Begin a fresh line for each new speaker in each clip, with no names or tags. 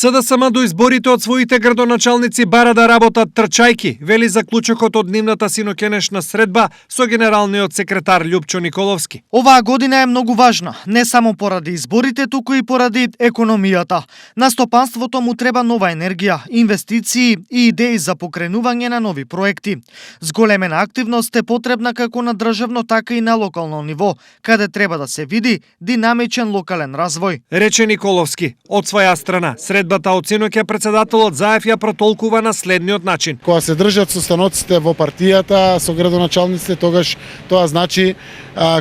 СДСМ до изборите од своите градоначалници бара да работат трчајки, вели заклучокот од нивната синоќенешна средба со генералниот секретар Љупчо Николовски.
Оваа година е многу важна, не само поради изборите, туку и поради економијата. На стопанството му треба нова енергија, инвестиции и идеи за покренување на нови проекти. Зголемена активност е потребна како на државно, така и на локално ниво, каде треба да се види динамичен локален развој.
Рече Николовски. Од своја страна, средбата од синоќа председателот Заев ја протолкува на следниот начин.
Кога се држат состаноците во партијата со градоначалниците, тогаш тоа значи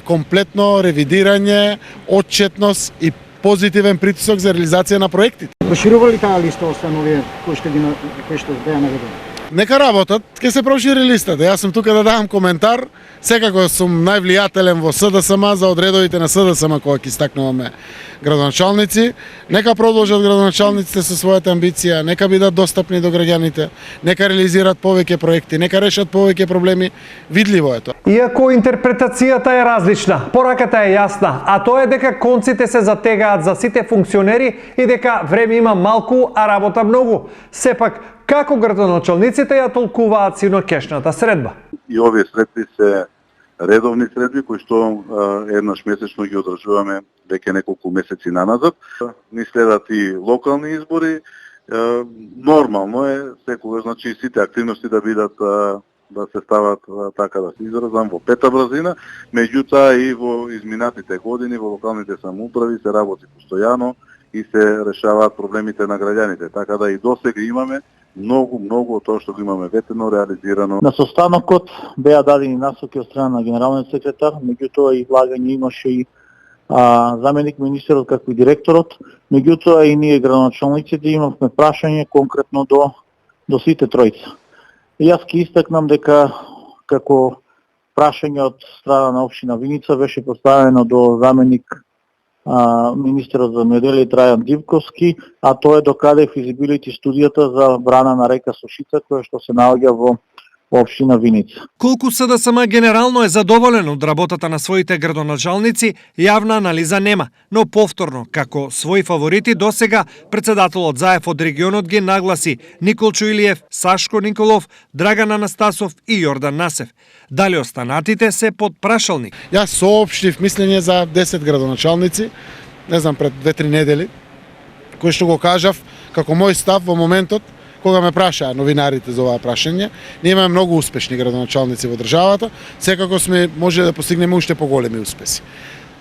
комплетно ревидирање, отчетност и позитивен притисок за реализација на проектите.
Проширува ли таа листа остановија кои што беа наведени?
Нека работат, ќе се прошири листата. Јас сум тука да дадам коментар. Секако сум највлијателен во СДСМ за одредовите на СДСМ кога ќе истакнуваме градоначалници. Нека продолжат градоначалниците со својата амбиција, нека бидат достапни до граѓаните, нека реализираат повеќе проекти, нека решат повеќе проблеми. Видливо е тоа.
Иако интерпретацијата е различна, пораката е јасна, а тоа е дека конците се затегаат за сите функционери и дека време има малку, а работа многу. Сепак, како градоначалниците ја толкуваат синоќешната средба?
И овие средби се редовни средби кои што еднаш месечно ги одржуваме веќе неколку месеци наназад. Ни следат и локални избори. Нормално е секогаш, значи, сите активности да бидат да се стават, така да се изразам, во пета брзина, меѓутоа и во изминатите години во локалните самоуправи се работи постојано и се решаваат проблемите на граѓаните. Така да и досега имаме многу од тоа што го имаме ветено реализирано.
На состанокот беа дадени насоки од страна на генералниот секретар, меѓутоа и влагање имаше и заменик министерот како и директорот, меѓутоа и ние градоначалниците имавме прашање конкретно до сите тројца. И јас ќе истакнам дека како прашање од страна на општина Виница беше поставено до заменик министерот за земјоделие Трајан Дивковски, а тоа е докаде физибилити студијата за брана на река Сушица, која што се наоѓа во општина Виница.
Колку СДСМ генерално е задоволен од работата на своите градоначалници, јавна анализа нема, но повторно, како свои фаворити досега, председателот Заев од регионот ги нагласи Николчо Илиев, Сашко Николов, Драган Анастасов и Јордан Насев. Дали останатите се под прашалник?
Јас соопштив мислење за 10 градоначалници, не знам, пред 2-3 недели, кој што го кажав како мој став во моментот кога ме прашаа новинарите за оваа прашање. Ние имаме многу успешни градоначалници во државата, секако може да постигнеме уште поголеми успеси.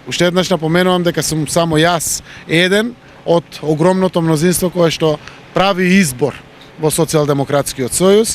Уште еднаш напоменувам дека сум само јас еден од огромното мнозинство кое што прави избор во Социјалдемократскиот сојуз.